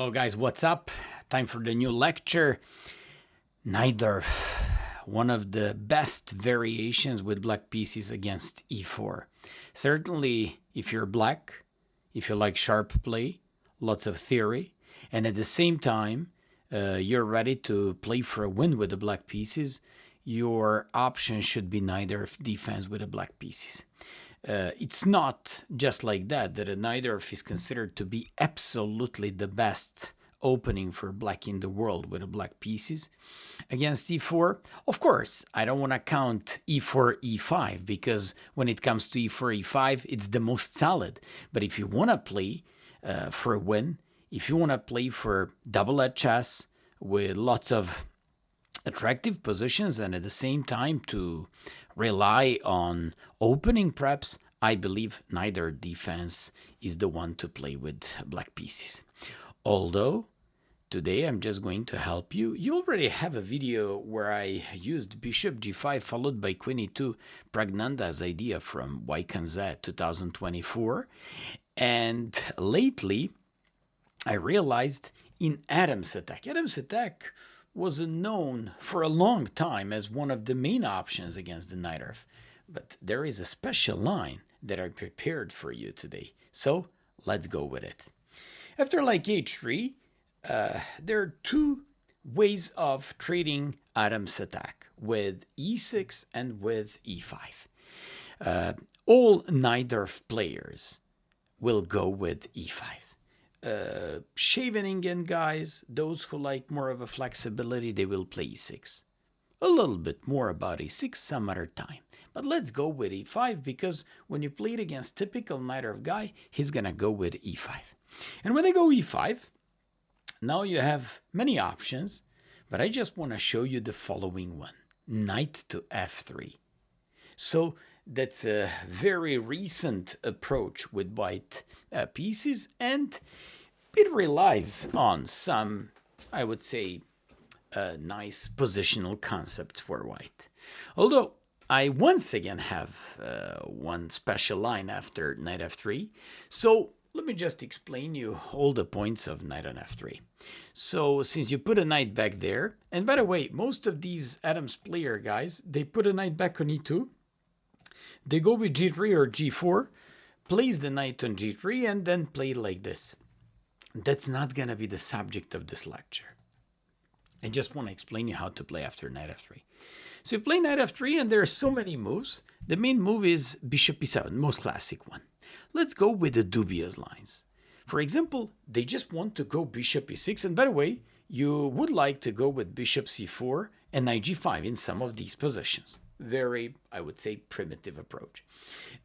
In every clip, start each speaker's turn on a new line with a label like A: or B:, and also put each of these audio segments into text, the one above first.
A: Hello guys, what's up? Time for the new lecture. Najdorf, one of the best variations with black pieces against e4. Certainly, if you're black, if you like sharp play, lots of theory, and at the same time, you're ready to play for a win with the black pieces, your option should be Najdorf defense with the black pieces. It's not just like that a Najdorf is considered to be absolutely the best opening for black in the world with the black pieces against e4. Of course, I don't want to count e4, e5 because when it comes to e4, e5, it's the most solid. But if you want to play for a win, if you want to play for double-edged chess with lots of attractive positions and at the same time to rely on opening preps, I believe Najdorf defense is the one to play with black pieces. Although today I'm just going to help you. You already have a video where I used bishop g5 followed by queen e2, Pragnanda's idea from Wykanze 2024. And lately I realized in Adam's attack was known for a long time as one of the main options against the Najdorf. But there is a special line that I prepared for you today. So let's go with it. After like h3, there are two ways of treating Adam's attack, with e6 and with e5. All Najdorf players will go with e5. Scheveningen guys, those who like more of a flexibility, they will play e6. A little bit more about e6 some other time. But let's go with e5 because when you play it against typical Najdorf guy, he's gonna go with e5. And when they go e5, now you have many options, but I just want to show you the following one. Knight to f3. So that's a very recent approach with white pieces, and it relies on some, I would say, nice positional concepts for white. Although I once again have one special line after knight f3. So let me just explain you all the points of knight on f3. So since you put a knight back there, and by the way, most of these Adams player guys, they put a knight back on e2. They go with g3 or g4, place the knight on g3, and then play like this. That's not going to be the subject of this lecture. I just want to explain you how to play after knight f3. So you play knight f3, and there are so many moves. The main move is bishop e7, most classic one. Let's go with the dubious lines. For example, they just want to go bishop e6, and by the way, you would like to go with bishop c4 and knight g5 in some of these positions. Very, I would say, primitive approach.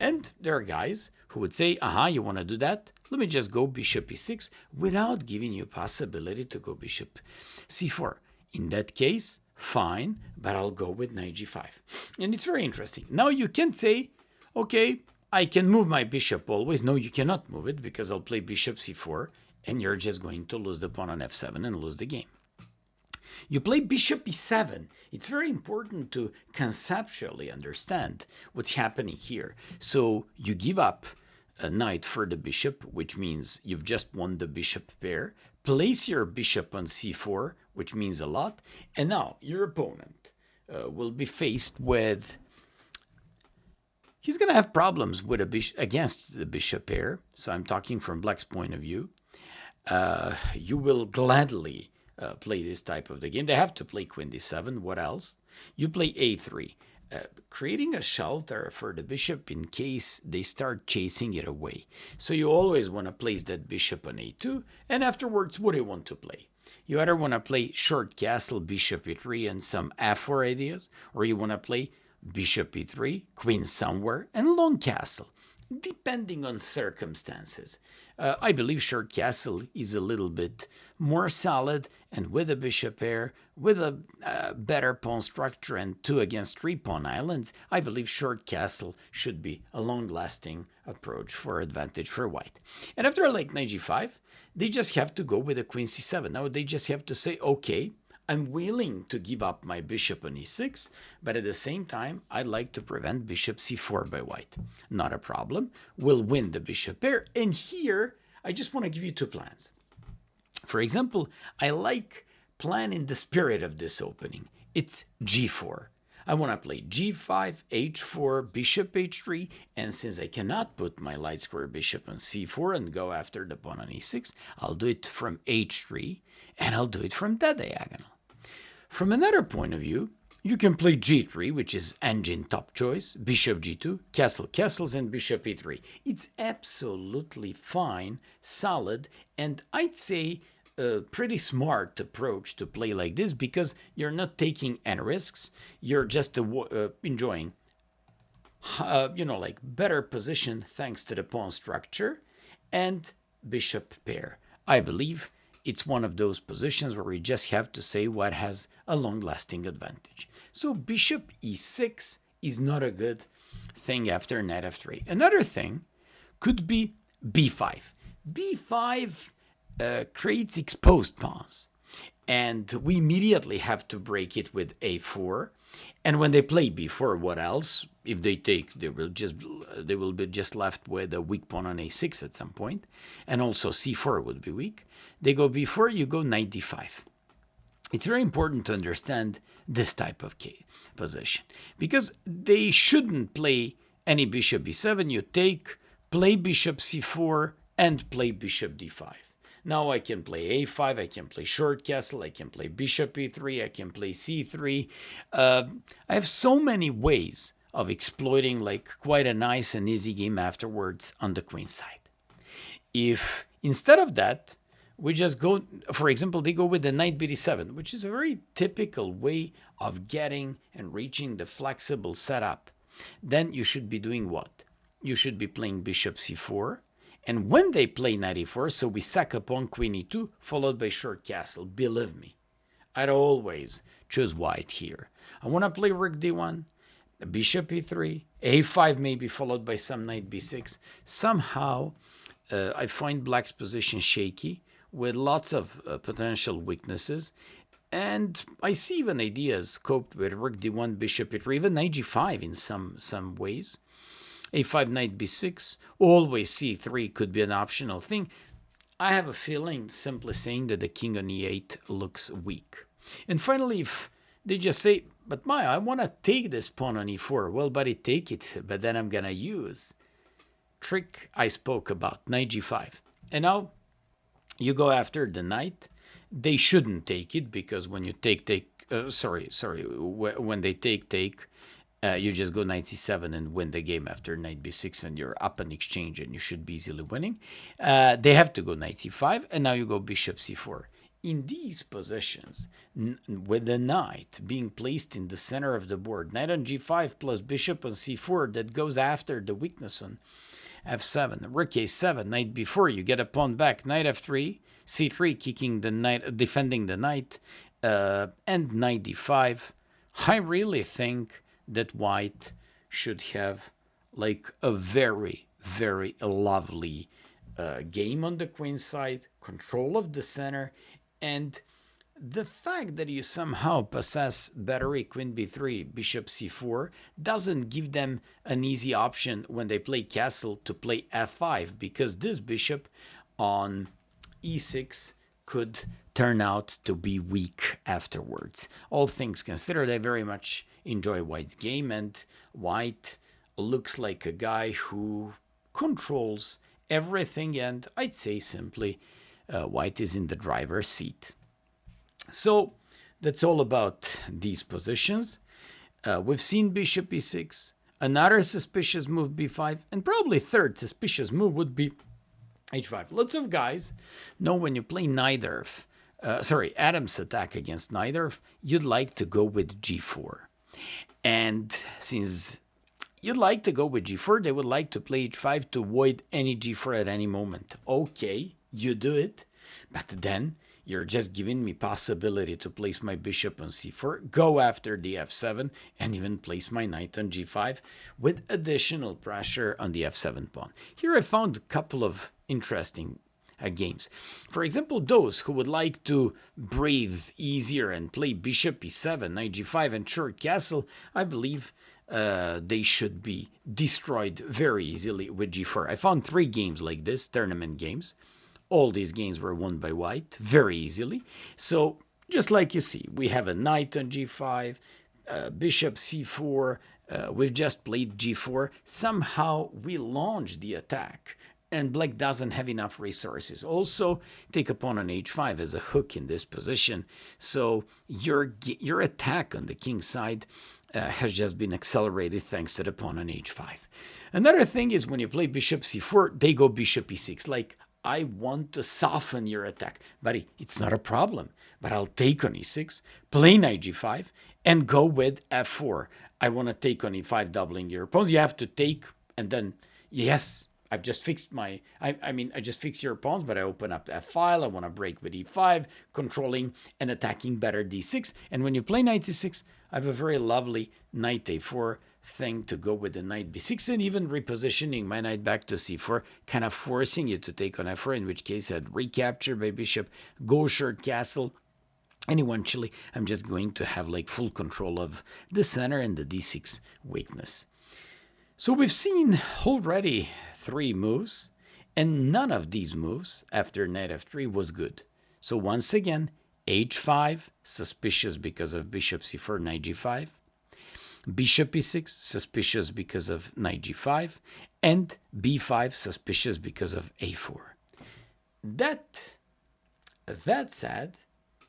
A: And there are guys who would say, aha, you want to do that? Let me just go bishop e6 without giving you a possibility to go bishop c4. In that case, fine, but I'll go with knight g5. And it's very interesting. Now you can say, okay, I can move my bishop always. No, you cannot move it because I'll play bishop c4 and you're just going to lose the pawn on f7 and lose the game. You play bishop e7. It's very important to conceptually understand what's happening here. So you give up a knight for the bishop, which means you've just won the bishop pair. Place your bishop on c4, which means a lot. And now your opponent will be faced with... He's going to have problems with against the bishop pair. So I'm talking from black's point of view. You will gladly play this type of the game. They have to play queen d7. What else? You play a3, creating a shelter for the bishop in case they start chasing it away. So you always want to place that bishop on a2, and afterwards, what do you want to play? You either want to play short castle, bishop e3, and some f4 ideas, or you want to play bishop e3, queen somewhere, and long castle, depending on circumstances. I believe short castle is a little bit more solid, and with a bishop pair, with a better pawn structure and 2 against 3 pawn islands, I believe short castle should be a long-lasting approach for advantage for white. And after like knight g5, they just have to go with a queen c7. Now they just have to say, okay, I'm willing to give up my bishop on e6, but at the same time, I'd like to prevent bishop c4 by white. Not a problem. We'll win the bishop pair. And here, I just want to give you two plans. For example, I like planning the spirit of this opening. It's g4. I want to play g5, h4, bishop h3, and since I cannot put my light square bishop on c4 and go after the pawn on e6, I'll do it from h3, and I'll do it from that diagonal. From another point of view, you can play g3, which is engine top choice, bishop g2, castle castles, and bishop e3. It's absolutely fine, solid, and I'd say a pretty smart approach to play like this because you're not taking any risks. You're just enjoying, like better position thanks to the pawn structure and bishop pair. I believe it's one of those positions where we just have to say what has a long-lasting advantage. So bishop e6 is not a good thing after knight f3. Another thing could be b5. b5 creates exposed pawns, and we immediately have to break it with a4. And when they play b4, what else? If they take, they will be just left with a weak pawn on a6 at some point, and also c4 would be weak. They go b4, you go knight d5. It's very important to understand this type of position because they shouldn't play any bishop b7. You take, play bishop c4, and play bishop d5. Now I can play a5, I can play short castle, I can play bishop e3, I can play c3. I have so many ways of exploiting like quite a nice and easy game afterwards on the queen side. If instead of that, we just go, for example, they go with the knight bd7, which is a very typical way of getting and reaching the flexible setup. Then you should be doing what? You should be playing bishop c4. And when they play knight e4, so we sack a pawn, queen e2, followed by short castle. Believe me, I'd always choose white here. I want to play rook d1, bishop e3, a5 maybe followed by some knight b6. Somehow, I find black's position shaky with lots of potential weaknesses. And I see even ideas coped with rook d1, bishop e3, even knight g5 in some ways. a5, knight b6, always c3 could be an optional thing. I have a feeling simply saying that the king on e8 looks weak. And finally, if they just say, but Maya, I want to take this pawn on e4. Well, buddy, take it, but then I'm going to use trick I spoke about, knight g5. And now you go after the knight. They shouldn't take it because when you when they take, you just go knight c7 and win the game after knight b6, and you're up an exchange and you should be easily winning. They have to go knight c5, and now you go bishop c4. In these positions, with the knight being placed in the center of the board, knight on g5 plus bishop on c4, that goes after the weakness on f7, rook a7, knight b4, you get a pawn back, knight f3, c3, kicking the knight, defending the knight, and knight d5. I really think that white should have like a very, very lovely game on the queen side, control of the center, and the fact that you somehow possess battery queen b3, bishop c4 doesn't give them an easy option when they play castle to play f5, because this bishop on e6 could turn out to be weak afterwards. All things considered, I very much enjoy white's game, and white looks like a guy who controls everything, and I'd say simply white is in the driver's seat. So that's all about these positions. We've seen bishop e6, another suspicious move b5, and probably third suspicious move would be h5. Lots of guys know when you play Najdorf, Adam's attack against Najdorf, you'd like to go with g4. And since you'd like to go with g4, they would like to play h5 to avoid any g4 at any moment. Okay, you do it, but then you're just giving me possibility to place my bishop on c4, go after the f7, and even place my knight on g5 with additional pressure on the f7 pawn. Here I found a couple of interesting games. For example, those who would like to breathe easier and play bishop e7, knight g5, and short castle, I believe they should be destroyed very easily with g4. I found 3 games like this, tournament games. All these games were won by white very easily. So just like you see, we have a knight on g5, bishop c4, we've just played g4. Somehow we launched the attack, and black doesn't have enough resources. Also, take a pawn on h5 as a hook in this position. So your attack on the king side has just been accelerated thanks to the pawn on h5. Another thing is when you play bishop c4, they go bishop e6. Like, I want to soften your attack. Buddy, it's not a problem. But I'll take on e6, play knight g5, and go with f4. I want to take on e5, doubling your pawns. You have to take, and then, yes, I've just fixed my, I just fixed your pawns, but I open up f-file. I want to break with e5, controlling and attacking better d6. And when you play knight c6, I have a very lovely knight a4 thing to go with the knight b6, and even repositioning my knight back to c4, kind of forcing you to take on f4, in which case I'd recapture by bishop, go short castle, and eventually I'm just going to have like full control of the center and the d6 weakness. So we've seen already 3 moves, and none of these moves after knight f3 was good. So once again, h5, suspicious because of bishop c4, knight g5. Bishop e6, suspicious because of knight g5. And b5, suspicious because of a4. That said,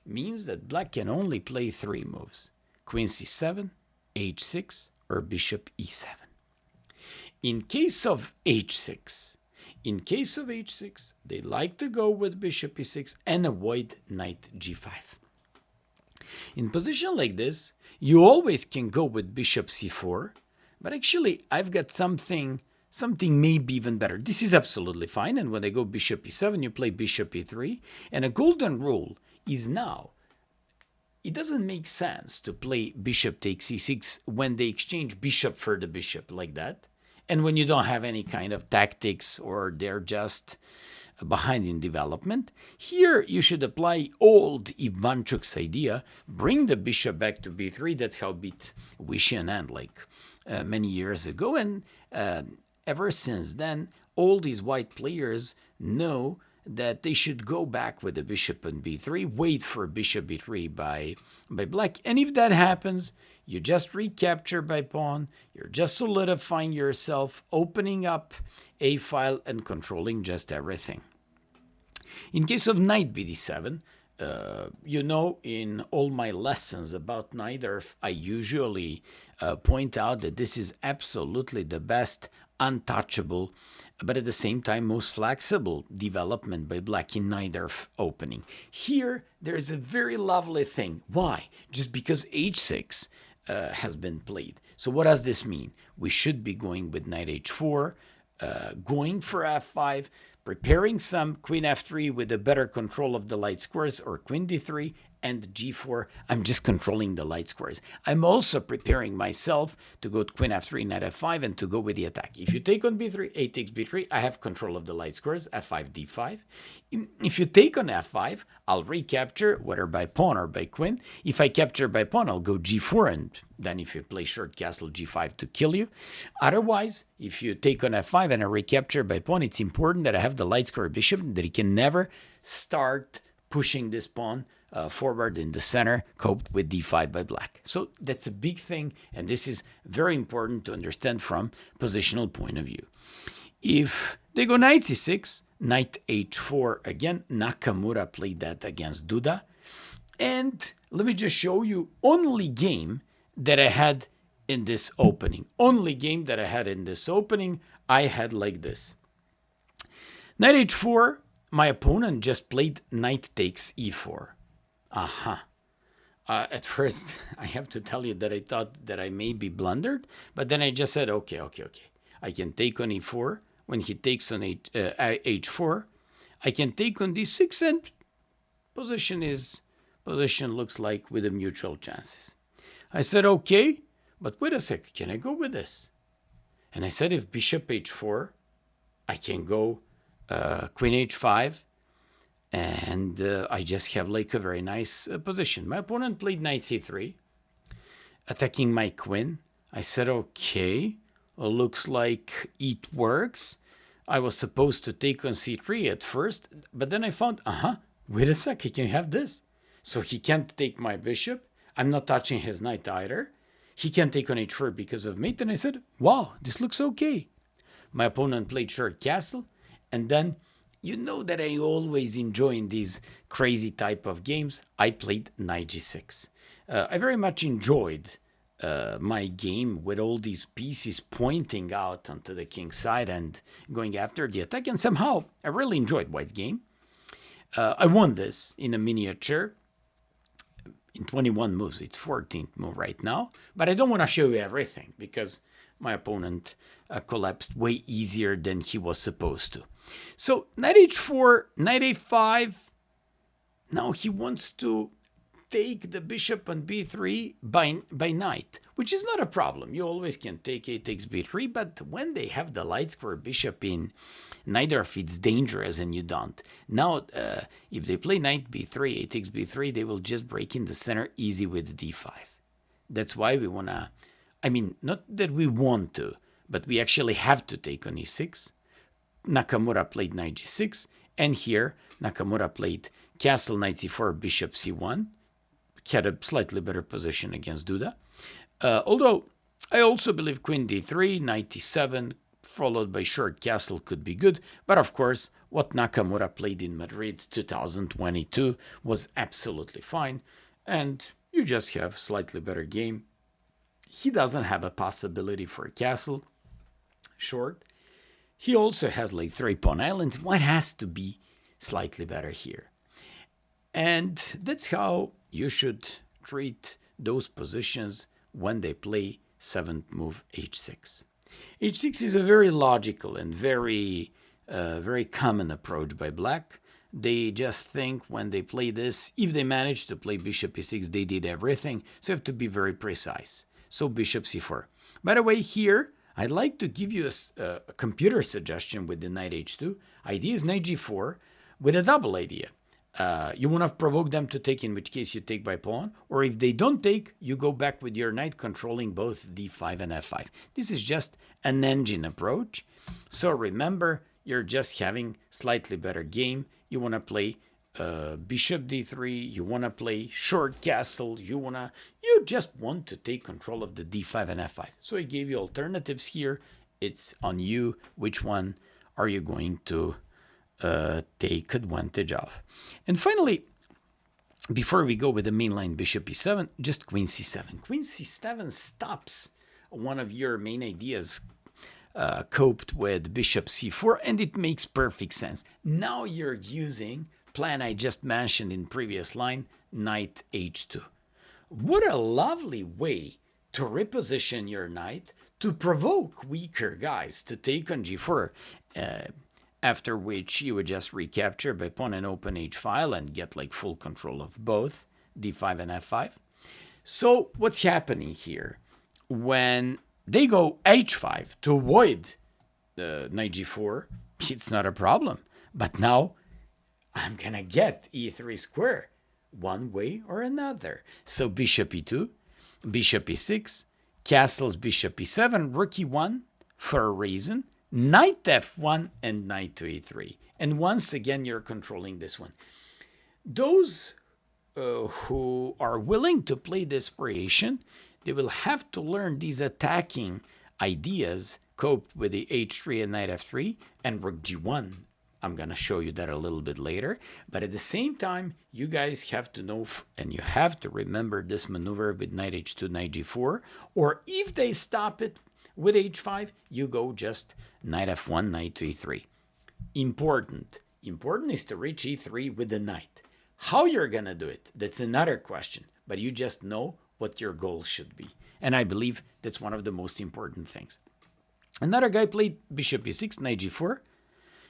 A: means that black can only play 3 moves: queen c7, h6, or bishop e7. In case of h6, they like to go with bishop e6 and avoid knight g5. In position like this, you always can go with bishop c4, but actually I've got something maybe even better. This is absolutely fine, and when they go bishop e7, you play bishop e3, and a golden rule is now, it doesn't make sense to play bishop takes e6 when they exchange bishop for the bishop like that, and when you don't have any kind of tactics or they're just behind in development. Here you should apply old Ivanchuk's idea, bring the bishop back to b3. That's how beat Wishian and like many years ago, and ever since then all these white players know that they should go back with the bishop on b3, wait for bishop b3 by black, and if that happens, you just recapture by pawn, you're just solidifying yourself, opening up a file and controlling just everything. In case of knight bd7, you know, in all my lessons about Najdorf, I usually point out that this is absolutely the best untouchable, but at the same time most flexible development by black in Najdorf opening. Here, there's a very lovely thing. Why? Just because h6 has been played. So what does this mean? We should be going with knight h4, going for f5, preparing some queen f3 with a better control of the light squares, or queen d3, and g4. I'm just controlling the light squares. I'm also preparing myself to go to queen f3, knight f5, and to go with the attack. If you take on b3, a takes b3, I have control of the light squares, f5, d5. If you take on f5, I'll recapture, whether by pawn or by queen. If I capture by pawn, I'll go g4, and then if you play short castle g5 to kill you. Otherwise, if you take on f5 and I recapture by pawn, it's important that I have the light square bishop, that he can never start pushing this pawn forward in the center, coped with d5 by black. So that's a big thing, and this is very important to understand from positional point of view. If they go knight c6, knight h4 again, Nakamura played that against Duda. And let me just show you only game that I had in this opening. Only game that I had in this opening, I had like this. Knight h4, my opponent just played knight takes e4. At first, I have to tell you that I thought that I may be blundered, but then I just said, okay. I can take on e4. When he takes on h4, I can take on d6, and position looks like with the mutual chances. I said, okay, but wait a sec, can I go with this? And I said, if bishop h4, I can go queen h5, and I just have like a very nice position. My opponent played knight c3, attacking my queen. I said, okay, looks like it works. I was supposed to take on c3 at first, but then I found, wait a sec, he can have this. So he can't take my bishop. I'm not touching his knight either. He can't take on h4 because of mate. And I said, wow, this looks okay. My opponent played short castle. And then, you know that I always enjoy in these crazy type of games. I played knight g6. I very much enjoyed my game with all these pieces pointing out onto the king's side and going after the attack. And somehow, I really enjoyed White's game. I won this in a miniature in 21 moves. It's 14th move right now. But I don't want to show you everything because my opponent collapsed way easier than he was supposed to. So knight h4, knight a5. Now he wants to take the bishop on b3 by knight, which is not a problem. You always can take a takes b3, but when they have the light square bishop in Najdorf, it's dangerous and you don't. Now, if they play knight b3, a takes b3, they will just break in the center easy with d5. That's why we want to, I mean, not that we want to, but we actually have to take on e6. Nakamura played knight g6, and here Nakamura played castle knight c4, bishop c1. Had a slightly better position against Duda. Although I also believe queen d3, knight e7, followed by short castle could be good. But of course, what Nakamura played in Madrid 2022 was absolutely fine. And you just have slightly better game. He doesn't have a possibility for a castle short. He also has like 3 pawn islands. What has to be slightly better here? And that's how you should treat those positions when they play 7th move h6. h6 is a very logical and very common approach by black. They just think when they play this, if they manage to play bishop e6, they did everything. So you have to be very precise. So bishop c4. By the way, here, I'd like to give you a computer suggestion with the knight h2. Idea is knight g4 with a double idea. You want to provoke them to take, in which case you take by pawn. Or if they don't take, you go back with your knight controlling both d5 and f5. This is just an engine approach. So remember, you're just having slightly better game. You want to play bishop d3. You want to play short castle. You just want to take control of the d5 and f5. So I gave you alternatives here. It's on you. Which one are you going to take advantage of? And finally, before we go with the main line bishop e7, just queen c7. Queen c7 stops one of your main ideas coped with bishop c4, and it makes perfect sense. Now you're using plan I just mentioned in previous line, knight h2. What a lovely way to reposition your knight to provoke weaker guys to take on g4. After which you would just recapture by pawn and open h file and get like full control of both d5 and f5. So what's happening here? When they go h5 to avoid knight g4, it's not a problem. But now I'm gonna get e3 square one way or another. So bishop e2, bishop e6, castles bishop e7, rook e1 for a reason, knight f1 and knight to e3. And once again, you're controlling this one. Those who are willing to play desperation, they will have to learn these attacking ideas coped with the h3 and knight f3 and rook g1. I'm going to show you that a little bit later. But at the same time, you guys have to know and you have to remember this maneuver with knight h2, knight g4. Or if they stop it with h5, you go just knight f1, knight to e3. Important is to reach e3 with the knight. How you're going to do it, that's another question. But you just know what your goal should be. And I believe that's one of the most important things. Another guy played bishop e6, knight g4.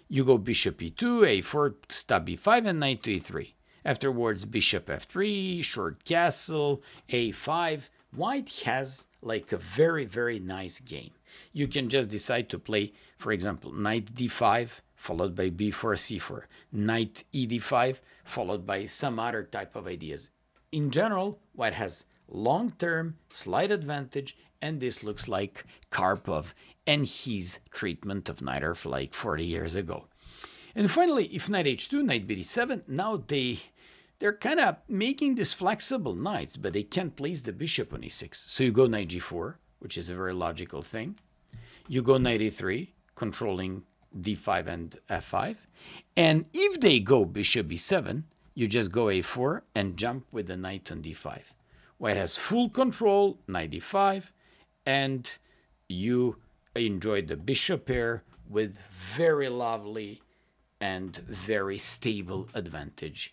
A: You go bishop e2, a4, stop b5, and knight to e3. Afterwards, bishop f3, short castle, a5. White has like a very, very nice game. You can just decide to play, for example, knight d5, followed by b4, c4, knight ed5, followed by some other type of ideas. In general, white has long-term slight advantage, And this looks like Karpov and his treatment of Najdorf like 40 years ago. And finally, if knight h2, knight b7, now they're kind of making this flexible knights, but they can't place the bishop on e6. So you go knight g4, which is a very logical thing. You go knight e3, controlling d5 and f5. And if they go bishop b7, you just go a4 and jump with the knight on d5. White has full control, knight d5, and you enjoy the bishop pair with very lovely and very stable advantage.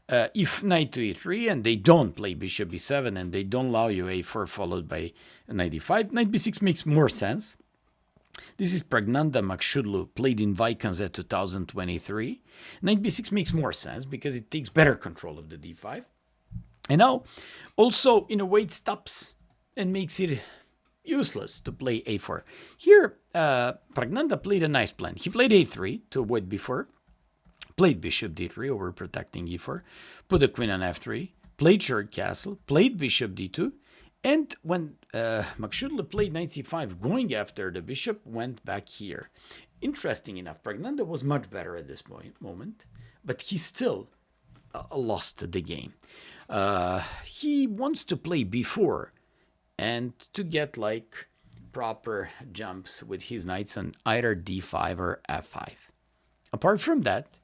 A: If knight to e3 and they don't play bishop b7 and they don't allow you a4 followed by knight d5, knight b6 makes more sense. This is Pragnanda Makshudlu, played in Vaikanset 2023. Knight b6 makes more sense because it takes better control of the d5. And now, also, in a way, it stops and makes it useless to play a4. Here, Pragnanda played a nice plan. He played a3 to avoid b4, played bishop d3 over protecting e4, put the queen on f3, played short castle, played bishop d2, and when Makshudla played knight c5 going after the bishop, went back here. Interesting enough, Pragnanda was much better at this moment, but he still lost the game. He wants to play b4 and to get like proper jumps with his knights on either d5 or f5. Apart from that,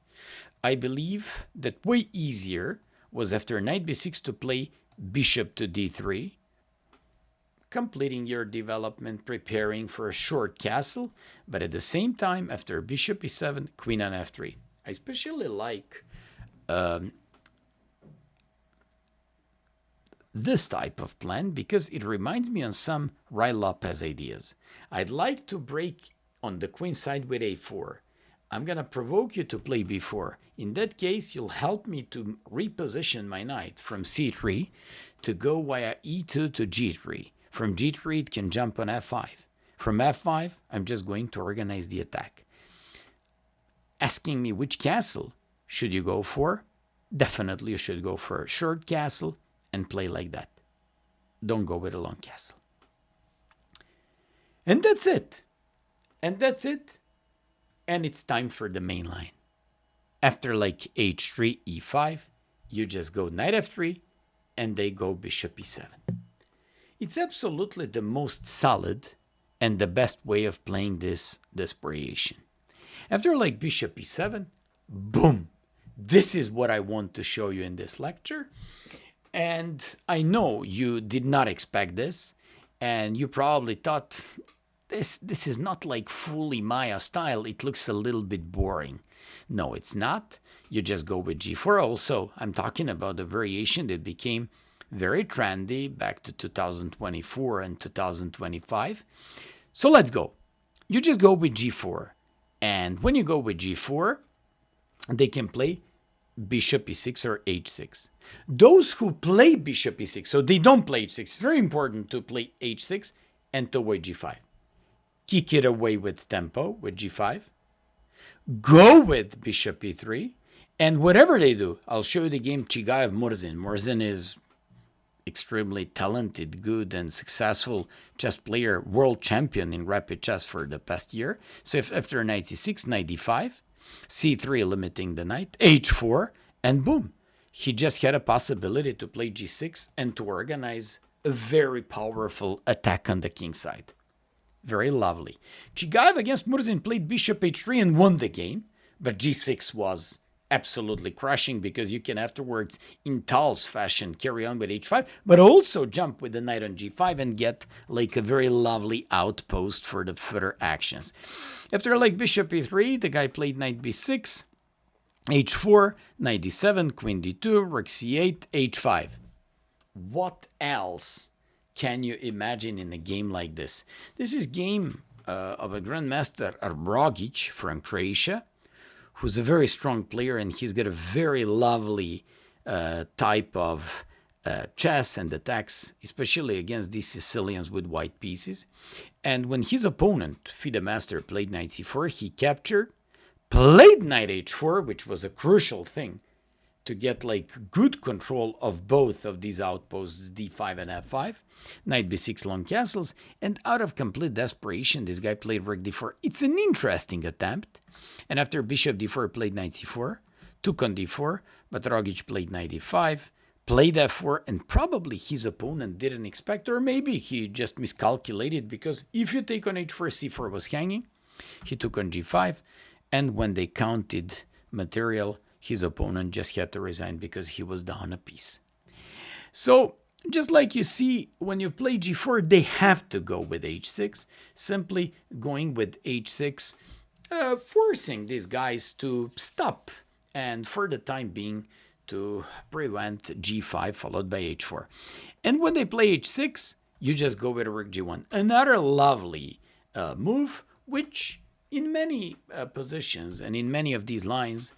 A: I believe that way easier was after knight b6 to play bishop to d3, completing your development, preparing for a short castle, but at the same time, after bishop e7, queen on f3. I especially like this type of plan because it reminds me on some Rai Lopez ideas. I'd like to break on the queen side with a4. I'm going to provoke you to play b4. In that case, you'll help me to reposition my knight from c3 to go via e2 to g3. From g3, it can jump on f5. From f5, I'm just going to organize the attack. Asking me which castle should you go for? Definitely you should go for a short castle and play like that. Don't go with a long castle. And that's it. And that's it. And it's time for the main line. After like h3, e5, you just go knight f3, and they go bishop e7. It's absolutely the most solid and the best way of playing this variation. After like bishop e7, boom! This is what I want to show you in this lecture. And I know you did not expect this, and you probably thought, this is not like fully Maya style, it looks a little bit boring. No, it's not. You just go with g4. Also, I'm talking about the variation that became very trendy back to 2024 and 2025. So let's go. You just go with g4. And when you go with g4, they can play bishop e6 or h6. Those who play bishop e6, so they don't play h6, it's very important to play h6 and to avoid g5. Kick it away with tempo with g5. Go with bishop e3. And whatever they do, I'll show you the game Chigayev Murzin. Murzin is extremely talented, good, and successful chess player, world champion in rapid chess for the past year. So if after knight c6, knight d5, c3 limiting the knight, h4, and boom, he just had a possibility to play g6 and to organize a very powerful attack on the king side. Very lovely. Chigayev against Murzin played bishop h3 and won the game, but g6 was absolutely crushing because you can afterwards, in Tal's fashion, carry on with h5, but also jump with the knight on g5 and get like a very lovely outpost for the further actions. After like bishop e3, the guy played knight b6, h4, knight d7, queen d2, rook c8, h5. What else can you imagine in a game like this? This is game of a grandmaster Arbrogic from Croatia, who's a very strong player, and he's got a very lovely type of chess and attacks, especially against these Sicilians with white pieces. And when his opponent, FIDE master, played knight c4, he captured, played knight h4, which was a crucial thing, to get like good control of both of these outposts, d5 and f5. Knight b6 long castles, and out of complete desperation, this guy played rook d4. It's an interesting attempt. And after bishop d4, played knight c4, took on d4, but Rogic played knight e5, played f4, and probably his opponent didn't expect, or maybe he just miscalculated, because if you take on h4, c4 was hanging. He took on g5, and when they counted material, his opponent just had to resign because he was down a piece. So just like you see, when you play g4, they have to go with h6, simply going with h6, forcing these guys to stop, and for the time being, to prevent g5 followed by h4. And when they play h6, you just go with rook g1. Another lovely move, which in many positions and in many of these lines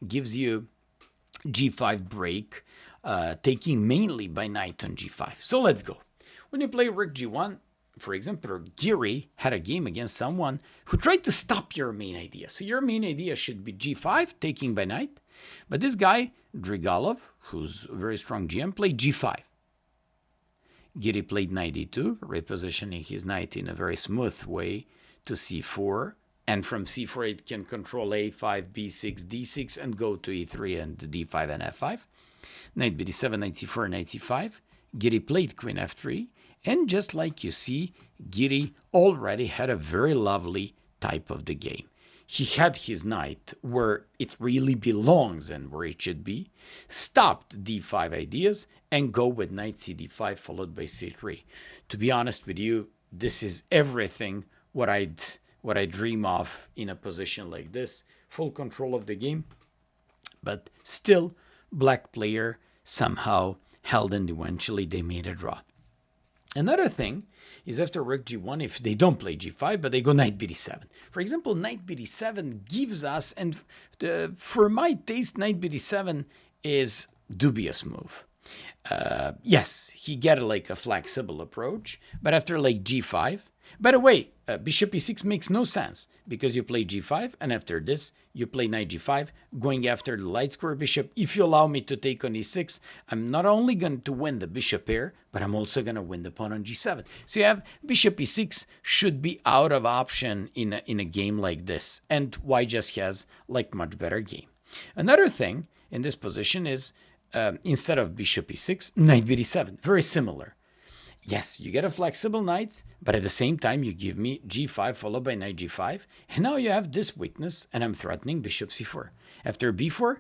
A: gives you g5 break, taking mainly by knight on g5. So let's go. When you play rook g1, for example, Giri had a game against someone who tried to stop your main idea. So your main idea should be g5, taking by knight. But this guy, Drigalov, who's a very strong GM, played g5. Giri played knight e2, repositioning his knight in a very smooth way to c4. And from c4, it can control a5, b6, d6, and go to e3 and d5 and f5. Knight bd7, knight c4, knight c5. Giri played queen f3. And just like you see, Giri already had a very lovely type of the game. He had his knight where it really belongs and where it should be, stopped d5 ideas, and go with knight cd5 followed by c3. To be honest with you, this is everything what I dream of in a position like this. Full control of the game, but still black player somehow held, and eventually they made a draw. Another thing is after rook g1, if they don't play g5, but they go knight bd7. For example, knight bd7 gives us, and for my taste, knight bd7 is dubious move. Yes, he get like a flexible approach, but after like g5, by the way, bishop e6 makes no sense because you play g5, and after this, you play knight g5, going after the light square bishop. If you allow me to take on e6, I'm not only going to win the bishop pair, but I'm also going to win the pawn on g7. So you have bishop e6 should be out of option in a game like this, and white just has like much better game. Another thing in this position is instead of bishop e6, knight bd7, very similar. Yes, you get a flexible knight, but at the same time you give me g5 followed by knight g5, and now you have this weakness, and I'm threatening bishop c4. After b4,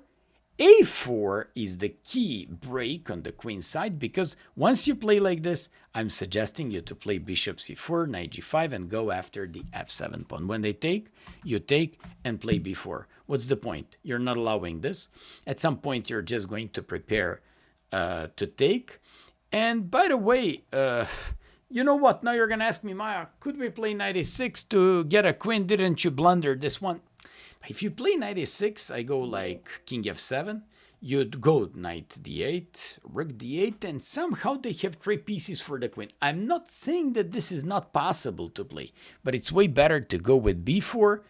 A: a4 is the key break on the queen side, because once you play like this, I'm suggesting you to play bishop c4, knight g5, and go after the f7 pawn. When they take, you take and play b4. What's the point? You're not allowing this. At some point, you're just going to prepare to take. And by the way, you know what? Now you're going to ask me, Maya, could we play knight a6 to get a queen? Didn't you blunder this one? If you play knight a6, I go like king f7. You'd go knight d8, rook d8, and somehow they have 3 pieces for the queen. I'm not saying that this is not possible to play, but it's way better to go with b4,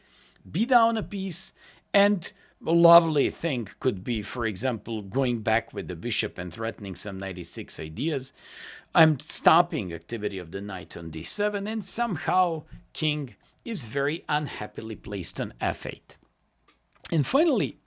A: b down a piece, and a lovely thing could be, for example, going back with the bishop and threatening some knight e6 ideas. I'm stopping activity of the knight on d7, and somehow king is very unhappily placed on f8. And finally,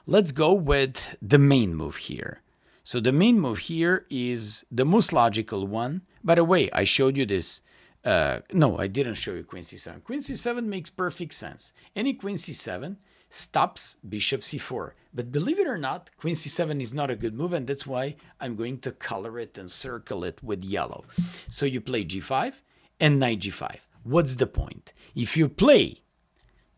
A: let's go with the main move here. So the main move here is the most logical one. By the way, I showed you this. No, I didn't show you queen c7. Queen c7 makes perfect sense. Any queen c7 stops bishop c4. But believe it or not, queen c7 is not a good move, and that's why I'm going to color it and circle it with yellow. So you play g5 and knight g5. What's the point? If you play,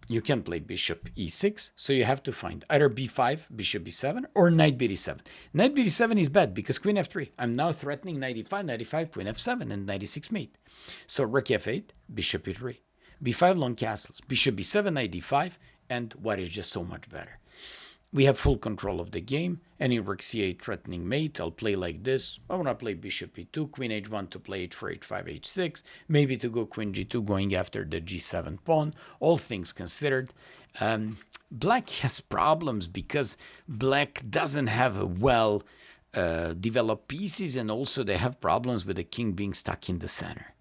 A: you can play bishop e6, so you have to find either b5, bishop b7, or knight bd7. Knight bd7 is bad because queen f3. I'm now threatening knight e5, knight e5, queen f7, and knight e6 mate. So rook f8, bishop e3. b5 long castles, bishop b7, knight d5, and white is just so much better. We have full control of the game. Any rook c8 threatening mate, I'll play like this. I want to play bishop e2, queen h1 to play h4, h5, h6, maybe to go queen g2 going after the g7 pawn, all things considered. Black has problems because black doesn't have a well developed pieces, and also they have problems with the king being stuck in the center.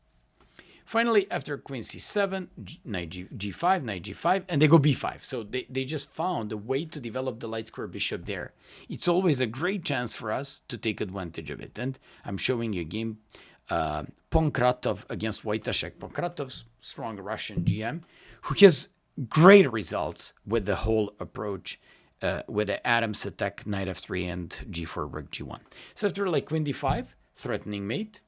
A: Finally, after queen c7, knight g5, knight g5, and they go b5. So they just found a way to develop the light square bishop there. It's always a great chance for us to take advantage of it. And I'm showing you a game, Pankratov against Wojtaszek. Pankratov's strong Russian GM, who has great results with the whole approach, with the Adams attack, knight f3 and g4, rook g1. So after like queen d5, threatening mate,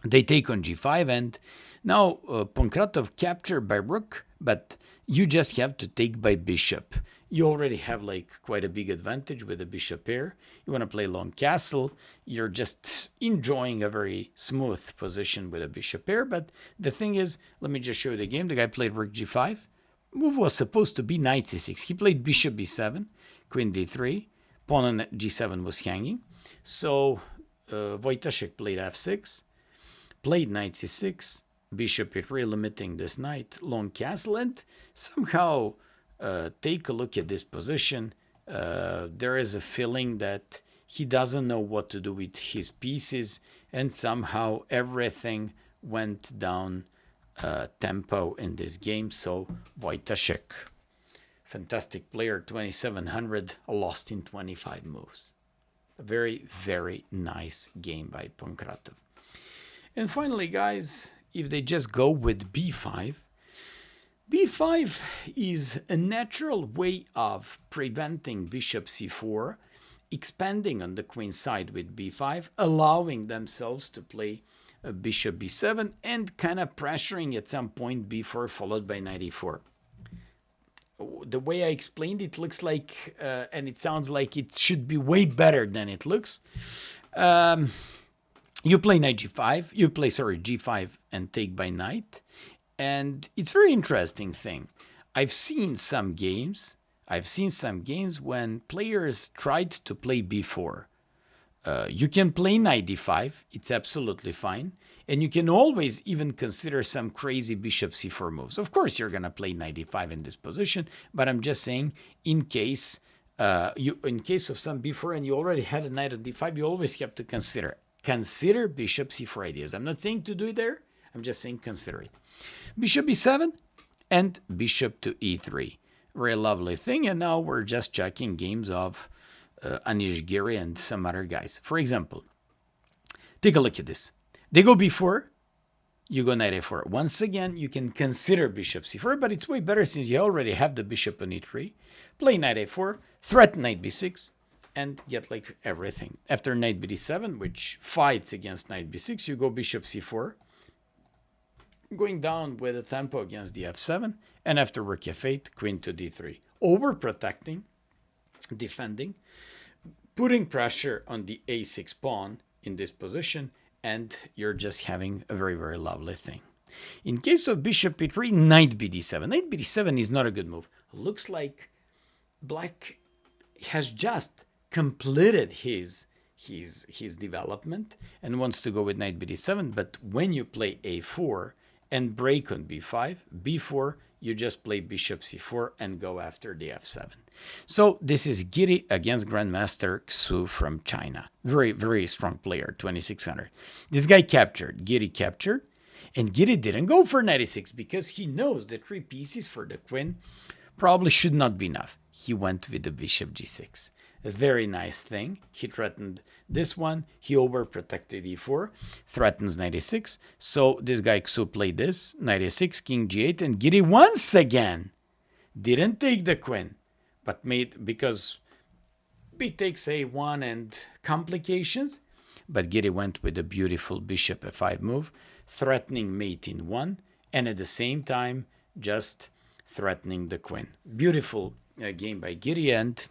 A: they take on g5, and now Pankratov captured by rook, but you just have to take by bishop. You already have like quite a big advantage with the bishop pair. You want to play long castle, you're just enjoying a very smooth position with a bishop pair. But the thing is, let me just show you the game. The guy played rook g5. Move was supposed to be knight c6. He played bishop b7, queen d3, pawn on g7 was hanging. So Wojtaszek played f6, played knight c6, bishop e3, limiting this knight, long castle, and somehow take a look at this position. There is a feeling that he doesn't know what to do with his pieces, and somehow everything went down tempo in this game. So Wojtaszek, fantastic player, 2700, lost in 25 moves. A very, very nice game by Pankratov. And finally, guys, if they just go with b5, b5 is a natural way of preventing bishop c4, expanding on the queen side with b5, allowing themselves to play bishop b7, and kind of pressuring at some point b4 followed by knight e4. The way I explained it looks like, and it sounds like it should be way better than it looks. You play knight g5, you play, sorry, g5 and take by knight. And it's a very interesting thing. I've seen some games when players tried to play b4. You can play knight d5, it's absolutely fine. And you can always even consider some crazy bishop c4 moves. Of course, you're going to play knight d5 in this position, but I'm just saying in case of some b4 and you already had a knight on d5, you always have to consider bishop c4 ideas. I'm not saying to do it there, I'm just saying consider it. Bishop e7 and bishop to e3. Very lovely thing. And now we're just checking games of Anish Giri and some other guys. For example, take a look at this. They go b4, you go knight a4. Once again, you can consider bishop c4, but it's way better since you already have the bishop on e3. Play knight a4, threaten knight b6, and get like everything. After knight bd7, which fights against knight b6, you go bishop c4, going down with a tempo against the f7, and after rook f8, queen to d3. Overprotecting, defending, putting pressure on the a6 pawn in this position, and you're just having a very, very lovely thing. In case of bishop e3, knight bd7. Knight bd7 is not a good move. Looks like black has just completed his development and wants to go with knight bd7, but when you play a4 and break on b5, b4, you just play bishop c4 and go after the f7. So this is Giri against Grandmaster Xu from China. Very, very strong player, 2600. This guy captured, Giri captured, and Giri didn't go for knight e6 because he knows the 3 pieces for the queen probably should not be enough. He went with the bishop g6. A very nice thing. He threatened this one. He overprotected e4, threatens knight e6. So this guy Xu played this, knight e6, king g8, and Giri once again didn't take the queen, but made, because b takes a1 and complications, but Giri went with a beautiful bishop f5 move, threatening mate in 1, and at the same time just threatening the queen. Beautiful game by Giri, and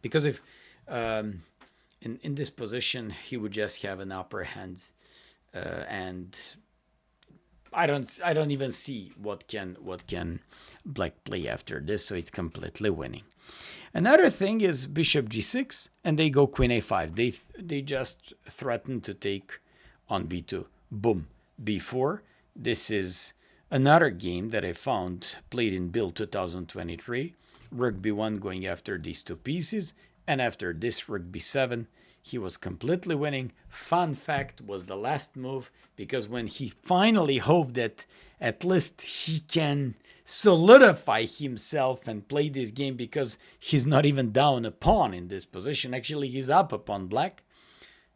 A: because if in this position he would just have an upper hand, and I don't even see what can black play after this, so it's completely winning. Another thing is bishop g6, and they go queen a5. They just threaten to take on b2. Boom, b4. This is Another game that I found played in Build 2023, Rook b1 going after these two pieces, and after this Rook b7, he was completely winning. Fun fact was the last move, because when he finally hoped that at least he can solidify himself and play this game, because he's not even down a pawn in this position. Actually, he's up a pawn black.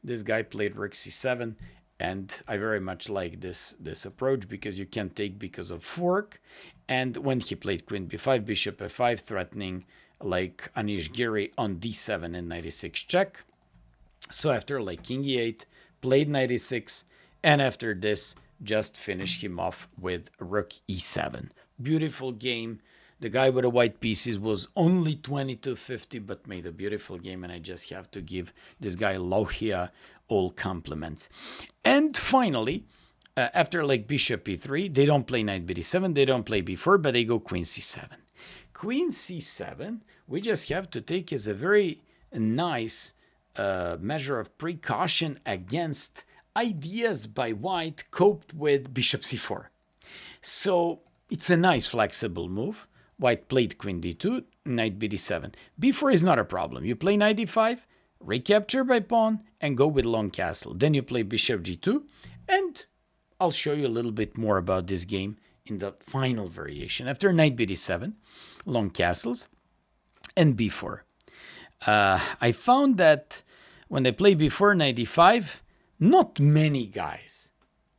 A: This guy played Rook c7, and I very much like this approach, because you can take because of fork. And when he played Queen b5, Bishop f5, threatening like Anish Giri on d7 and 96 check. So after like King e8, played 96, and after this, just finished him off with Rook e7. Beautiful game. The guy with the white pieces was only 2250, but made a beautiful game, and I just have to give this guy Lohia all compliments. And finally, after like Bishop e3, they don't play Knight b7, they don't play b4, but they go Queen c7. Queen c7, we just have to take as a very nice measure of precaution against ideas by white coped with Bishop c4. So it's a nice flexible move. White played Queen d2, Knight bd7. b4 is not a problem. You play Knight d5, recapture by pawn, and go with long castle. Then you play Bishop g2, and I'll show you a little bit more about this game in the final variation. After Knight bd7, long castles, and b4. I found that when they play b4, Knight d5, not many guys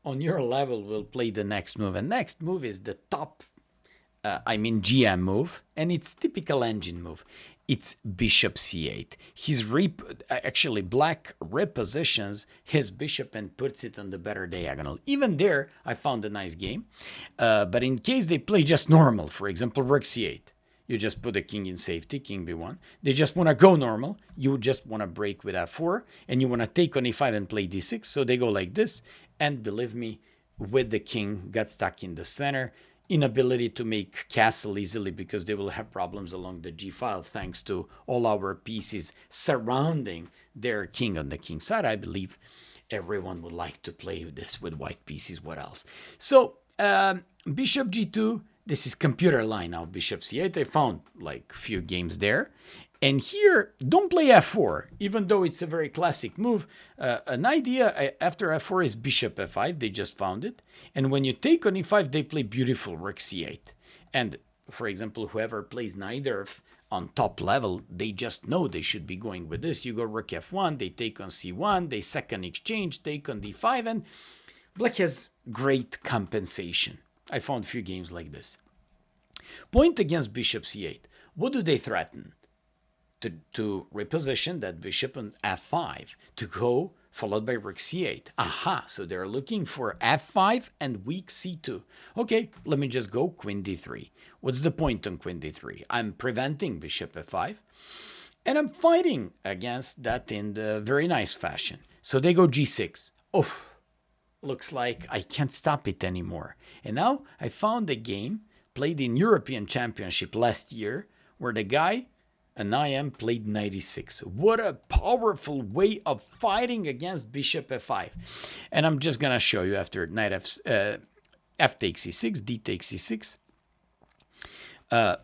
A: on your level will play the next move. And next move is the top GM move, and it's typical engine move. It's Bishop c8. Actually, black repositions his bishop and puts it on the better diagonal. Even there, I found a nice game. But in case they play just normal, for example, Rook c8, you just put the king in safety, King b1. They just want to go normal. You just want to break with f4, and you want to take on e5 and play d6. So they go like this, and believe me, with the king, got stuck in the center. Inability to make castle easily, because they will have problems along the g file thanks to all our pieces surrounding their king on the king side. I believe everyone would like to play this with white pieces. What else? So Bishop g2, this is computer line now. Bishop c8, I found like few games there. And here, don't play f4, even though it's a very classic move. An idea after f4 is Bishop f5. They just found it. And when you take on e5, they play beautiful Rook c8. And, for example, whoever plays Najdorf on top level, they just know they should be going with this. You go Rook f1, they take on c1, they second exchange, take on d5, and black has great compensation. I found a few games like this. Point against Bishop c8. What do they threaten? To reposition that bishop on f5, to go followed by Rook c8. Aha, so they're looking for f5 and weak c2. Okay, let me just go Queen d3. What's the point on Queen d3? I'm preventing Bishop f5, and I'm fighting against that in the very nice fashion. So they go g6. Oof, looks like I can't stop it anymore. And now I found a game played in European Championship last year where the guy and I am played 96. What a powerful way of fighting against Bishop f5. And I'm just going to show you after knight f takes e6, d takes e6.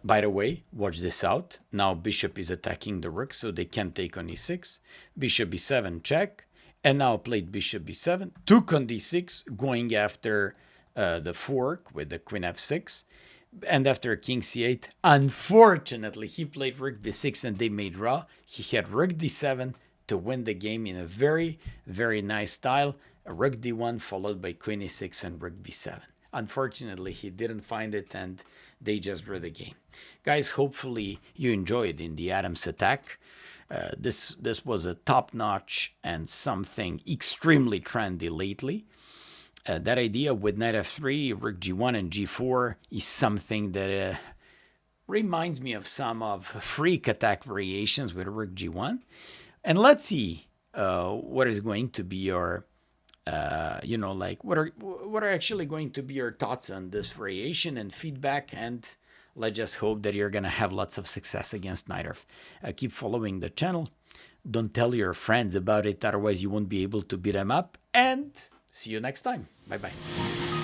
A: By the way, watch this out. Now Bishop is attacking the rook, so they can't take on e6. Bishop b7 check. And now played Bishop b7. Took on d6, going after the fork with the Queen f6. And after King c8, unfortunately, he played Rook b6 and they made raw. He had Rook d7 to win the game in a very, very nice style. A Rook d1 followed by Queen e6 and Rook b7. Unfortunately, he didn't find it and they just drew the game. Guys, hopefully you enjoyed in the Adams attack. This was a top-notch and something extremely trendy lately. That idea with knight f3, rook g1, and g4 is something that reminds me of some of freak attack variations with rook g1. And let's see what is going to be your, what are actually going to be your thoughts on this variation and feedback. And let's just hope that you're going to have lots of success against Najdorf. Keep following the channel. Don't tell your friends about it, otherwise you won't be able to beat them up. And see you next time. Bye-bye.